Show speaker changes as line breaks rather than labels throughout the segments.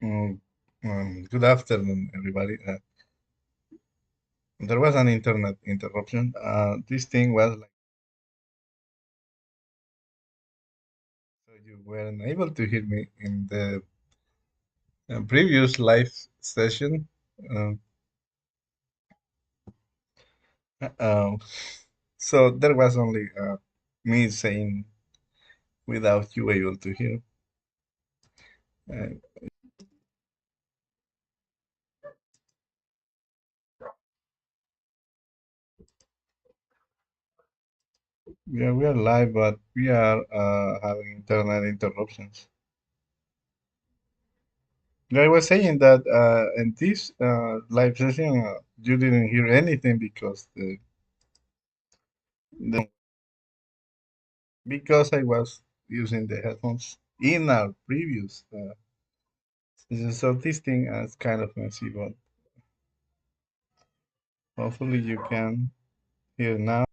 Mm, Good afternoon, everybody. There was an internet interruption. This thing was like, so you weren't able to hear me in the previous live session. Uh, uh, so there was only me saying without you able to hear. Uh, yeah, we are live, but we are having internet interruptions. Yeah, I was saying that in this live session, you didn't hear anything because the because I was using the headphones in our previous session. So this thing is kind of messy, but hopefully you can hear now.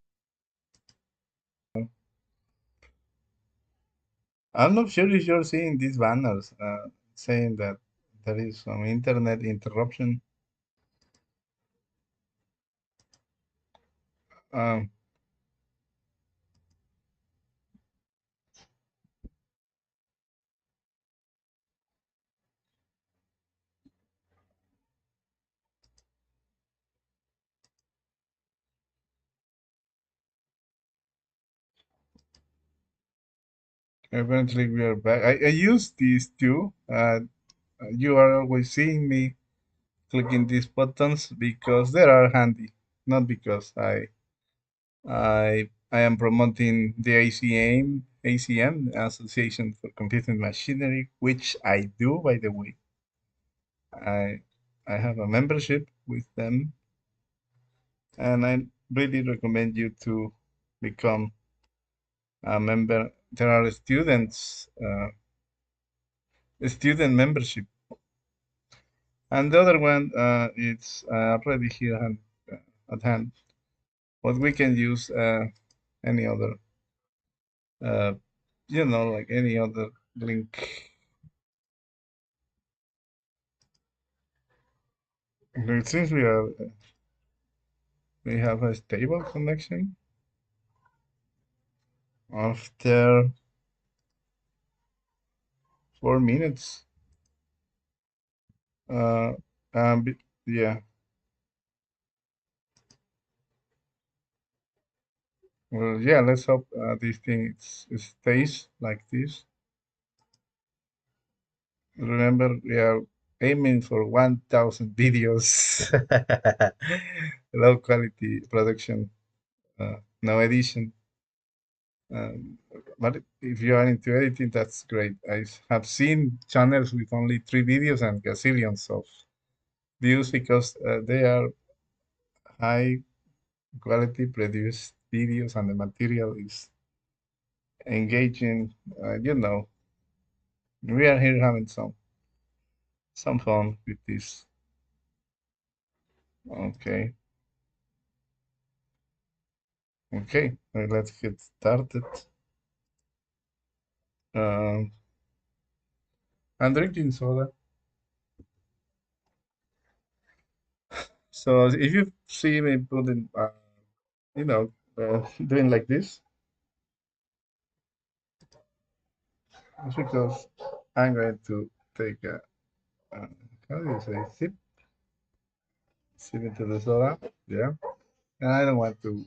I'm not sure if you're seeing these banners saying that there is some internet interruption. Um, Eventually we are back. I use these two. You are always seeing me clicking these buttons because they are handy, not because I am promoting the ACM Association for Computing Machinery, which I do, by the way. I I have a membership with them, and I really recommend you to become a member. There are student membership, and the other one it's already here at hand. But we can use any other, uh, like any other link. Since we have a stable connection after 4 minutes. Uh, yeah. Well, yeah. Let's hope this thing stays like this. Remember, we are aiming for 1,000 videos, low quality production, no edition. Um, but if you are into editing, that's great. I have seen channels with only 3 videos and gazillions of views because they are high quality produced videos and the material is engaging. We are here having some fun with this. Okay, okay, let's get started. Um, I'm drinking soda. So if you see me putting, doing like this, it's because I'm going to take uh, how do you say, sip into the soda. Yeah, and I don't want to,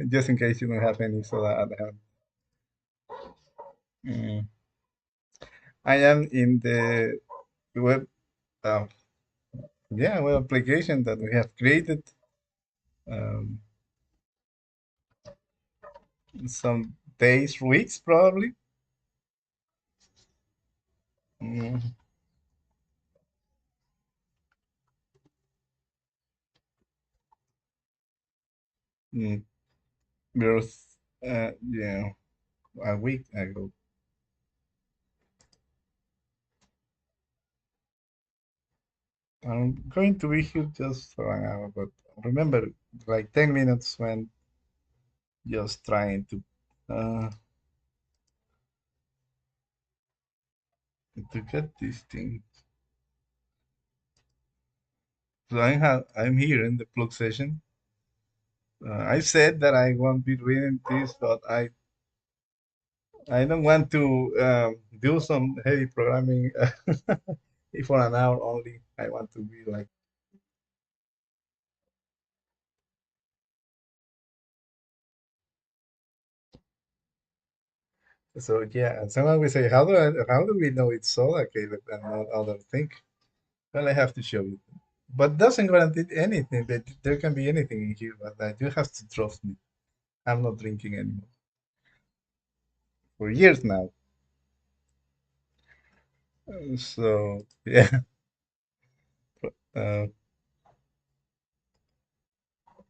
just in case you don't have any soda at hand. Mm. I am in the web, uh, yeah, web application that we have created um, some days, weeks probably. Mm, mm, Birth, yeah, a week ago. I'm going to be here just for an hour, but remember, like 10 minutes when just trying uh, to get this thing. So I'm here in the plug session. I said that I won't be reading this, but I don't want to do some heavy programming for an hour only. I want to be like. So yeah, and someone will say, how do we know it's solar cable and not other thing? Well, I have to show you. But doesn't guarantee anything. That there can be anything in here, but you have to trust me. I'm not drinking anymore for years now. So yeah, uh,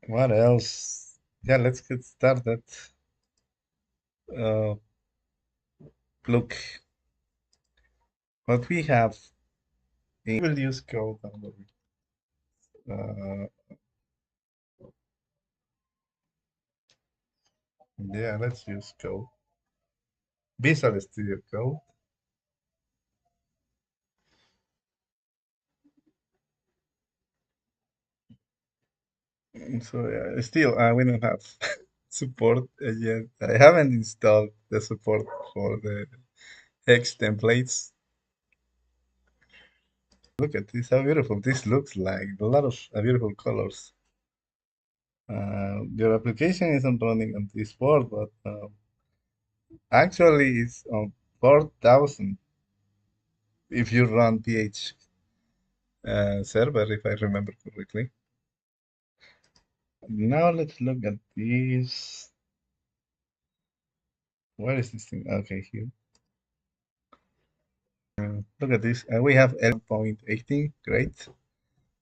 what else? Yeah, let's get started. Uh, Look, what we have. We'll use code. Don't worry. Yeah, let's use code. Visual Studio Code. So yeah, still, we don't have support yet. I haven't installed the support for the hex templates. Look at this, how beautiful this looks like. A lot of beautiful colors. Your application isn't running on this board, but actually it's on 4000 if you run PH server, if I remember correctly. Now let's look at this. Where is this thing? Okay, here. Look at this. We have 11.18, great.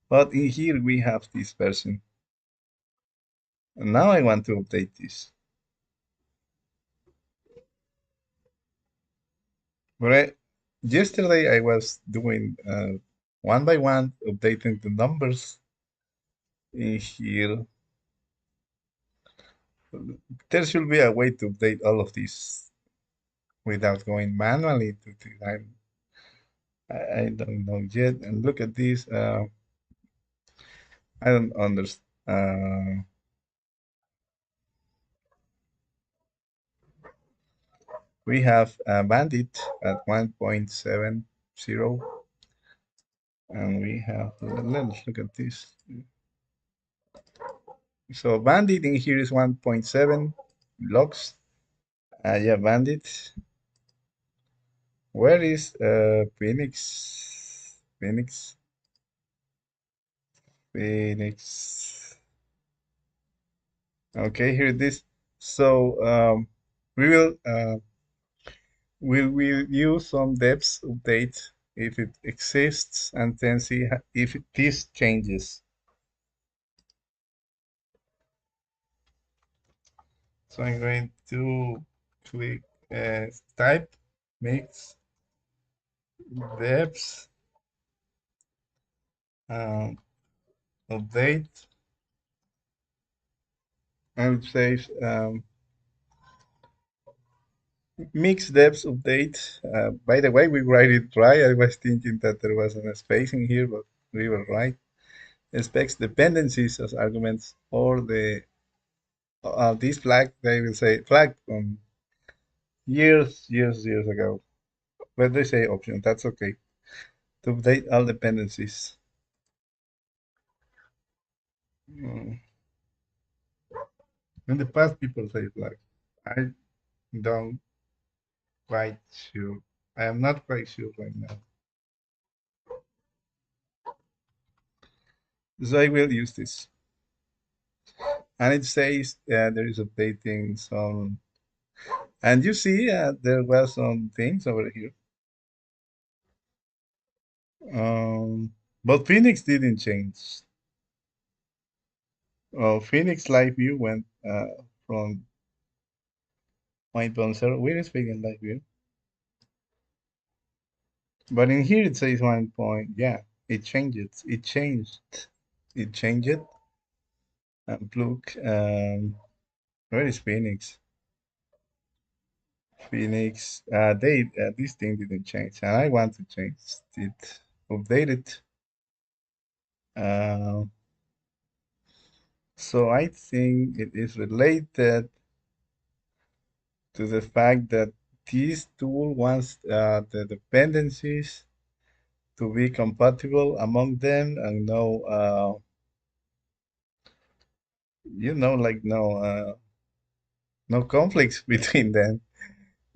But in here we have this version. And now I want to update this. But yesterday I was doing one by one, updating the numbers in here. There should be a way to update all of these without going manually to the I don't know yet. And look at this. I don't understand. We have Bandit at 1.70, and we have. Let's look at this. So Bandit in here is 1.7 logs. Yeah, Bandit. Where is Phoenix? Phoenix. Okay, here it is. So we will use some depths update if it exists, and then see if this changes. So I'm going to click type mix depths um, update, and it says mix depths update. By the way, we write it right. I was thinking that there wasn't a space in here, but we were right. Expects dependencies as arguments, or this flag, they will say flag from years ago. But they say option, that's okay. To update all dependencies. Mm. In the past, people say flag. I don't quite sure. I am not quite sure right now. So I will use this. And it says there is updating some. And you see, there were some things over here. But Phoenix didn't change. Phoenix Live View went from 1.0. Where is Phoenix Live View? But in here it says 1 point. Yeah, it changed. It changed. It changed. And look, where is Phoenix? Phoenix. They this thing didn't change, and I want to change it. Update it. Uh, so I think it is related to the fact that this tool wants the dependencies to be compatible among them and like no conflicts between them.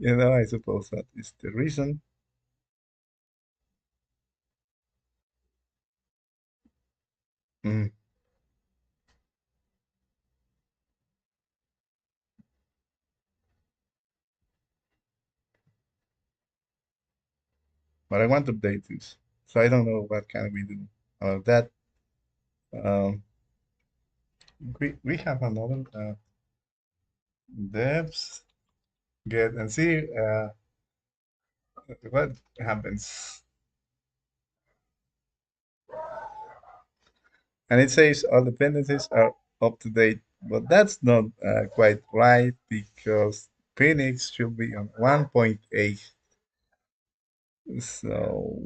I suppose that is the reason. Mm. But I want to update this, so I don't know what can we do about that. Um, we have another devs get and see what happens. And it says all dependencies are up to date, but that's not quite right because Phoenix should be on 1.8. So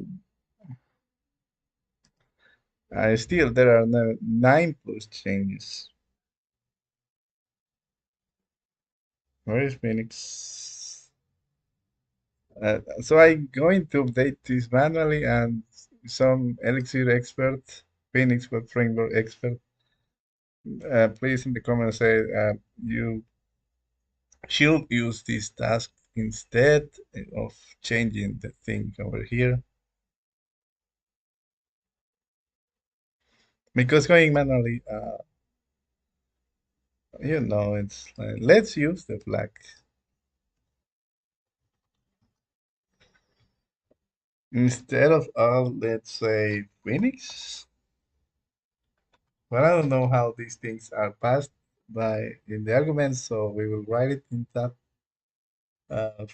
still there are no 9 plus changes. Where is Phoenix? So I'm going to update this manually, and some Elixir expert, Phoenix web framework expert, please in the comments say you should use this task instead of changing the thing over here. Because going manually, it's let's use the flag. Instead of let's say Phoenix. But I don't know how these things are passed by in the arguments, so we will write it in that uh,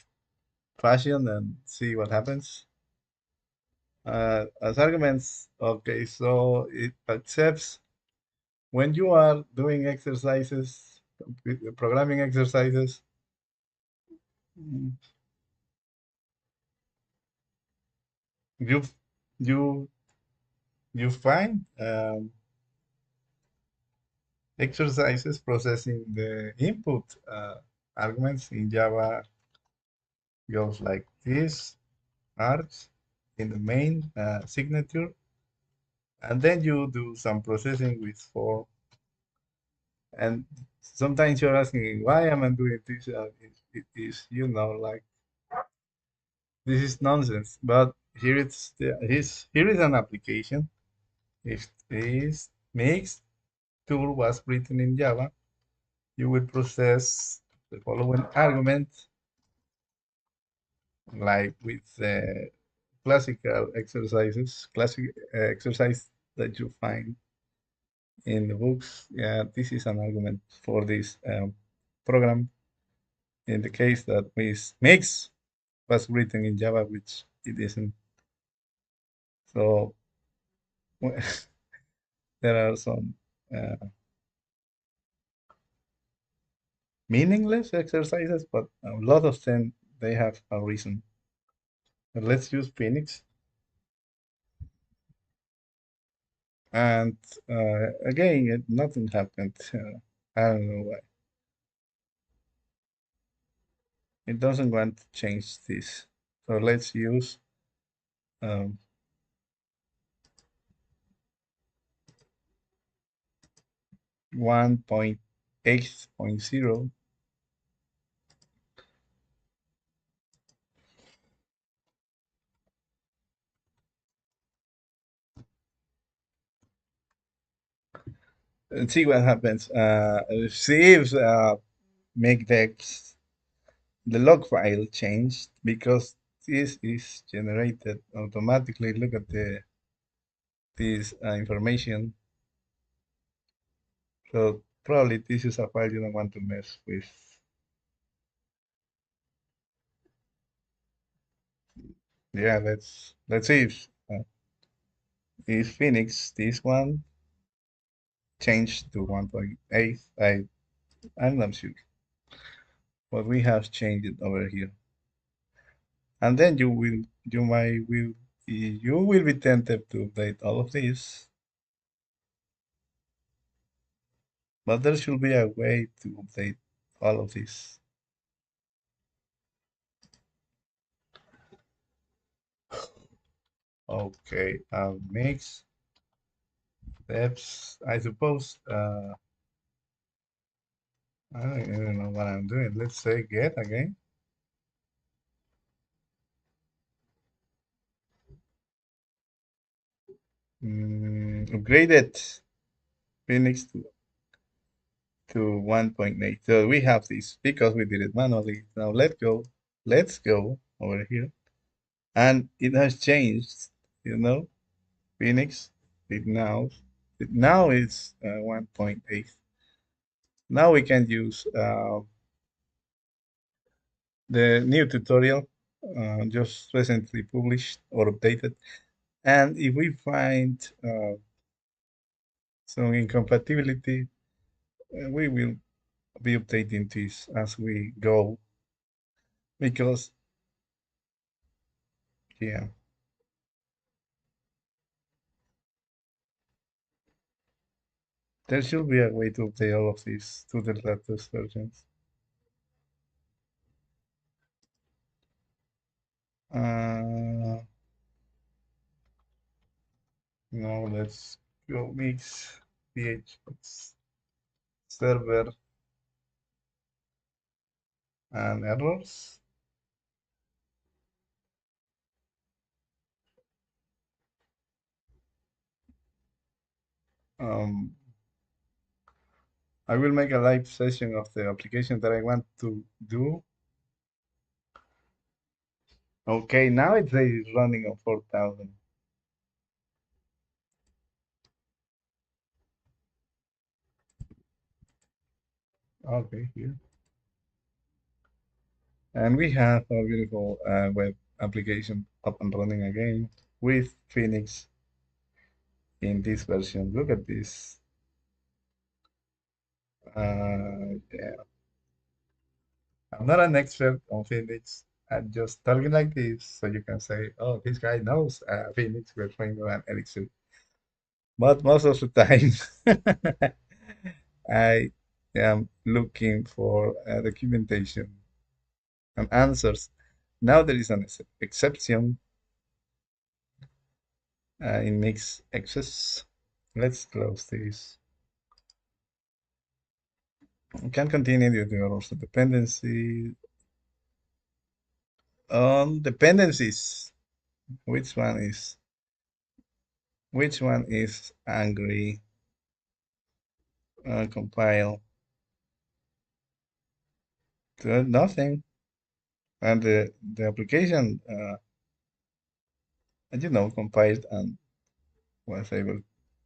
fashion and see what happens. As arguments, okay, so it accepts when you are doing exercises, programming exercises, mm, you you you find exercises processing the input arguments in Java goes like this: args in the main signature, and then you do some processing with for. And sometimes you're asking why am I doing this? It is like this is nonsense. But here is an application. If this mix tool was written in Java, you will process the following argument, like with classical exercises, classic exercise that you find in the books. Yeah, this is an argument for this program. In the case that mix was written in Java, which it isn't. So there are some uh, meaningless exercises, but a lot of them they have a reason. But let's use Phoenix, and again, nothing happened. I don't know why. It doesn't want to change this. So let's use um, 1.8.0 and see what happens. See if make the log file changed because this is generated automatically. Look at this information. So probably this is a file you don't want to mess with. Yeah, let's see if is Phoenix this one changed to 1.8. I'm not sure. but we have changed it over here. And then you will be tempted to update all of this, but there should be a way to update all of this. Okay, mix steps. I suppose I don't even know what I'm doing. Let's say get again. Upgraded Phoenix to 1.8. So we have this because we did it manually. Now let's go. Let's go over here. And it has changed, you know, Phoenix. It now it now is 1.8. Now we can use the new tutorial just recently published or updated. And if we find some incompatibility, we will be updating this as we go because, yeah, there should be a way to update all of these to the latest versions. Uh, Now let's go mix PHP server and errors. Um, I will make a live session of the application that I want to do. Okay, now it says running on 4,000. Okay, here. And we have a beautiful web application up and running again with Phoenix in this version. Look at this. Yeah. I'm not an expert on Phoenix. I'm just talking like this so you can say, oh, this guy knows Phoenix with Rainbow and Elixir. But most of the time, I am looking for documentation and answers. Now there is an exception in mix access. Let's close this. We can continue with the errors of dependency. On dependencies, which one is which one is angry? Compile. Nothing. And the application, compiled and was able.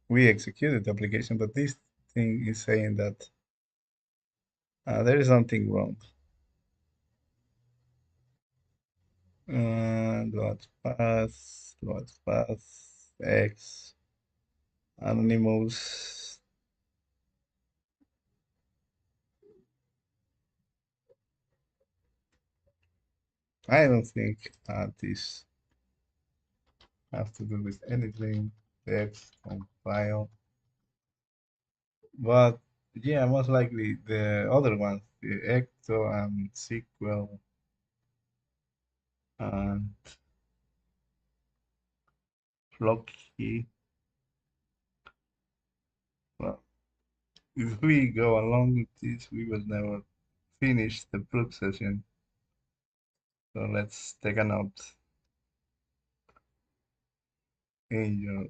We executed the application, but this thing is saying that there is something wrong. Load path, X, Anonymous. I don't think this has to do with anything. Text, compile. But yeah, most likely the other ones, the Ecto and SQL and Flocky. Well, if we go along with this, we will never finish the proof session. So let's take a note in your.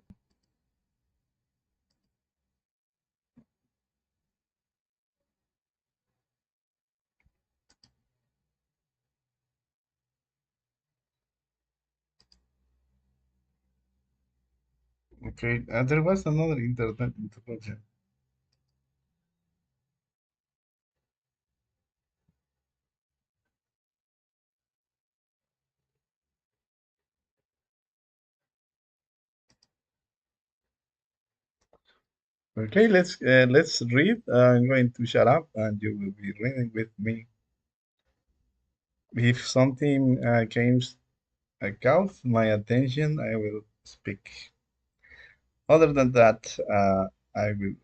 Okay, there was another internet interruption. Okay, let's read. I'm going to shut up, and you will be reading with me. If something caught my attention, I will speak. Other than that, I will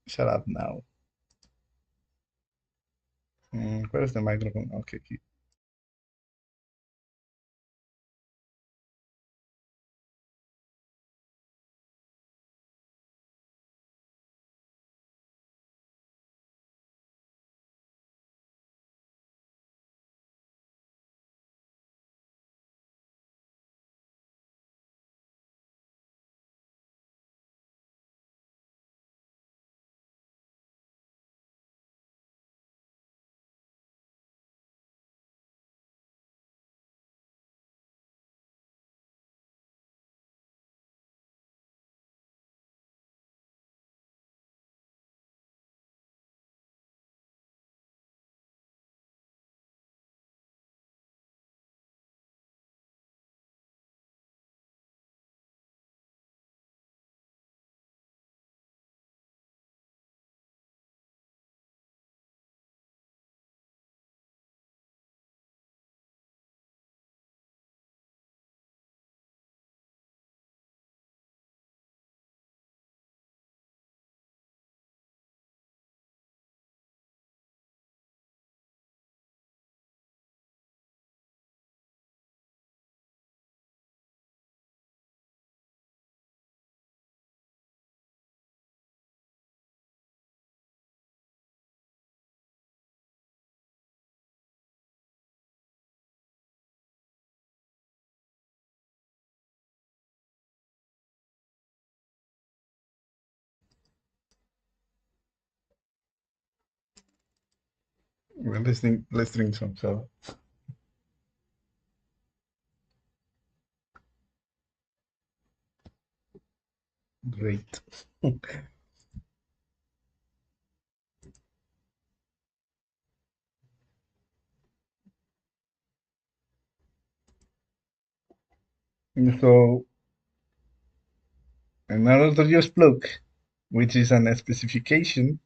shut up now. Where's the microphone? Okay, well, let's drink some soda. Great. So, in order to use Pluk, which is an specification,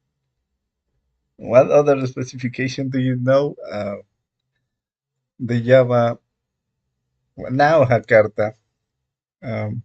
what other specification do you know? The Java now Jakarta um,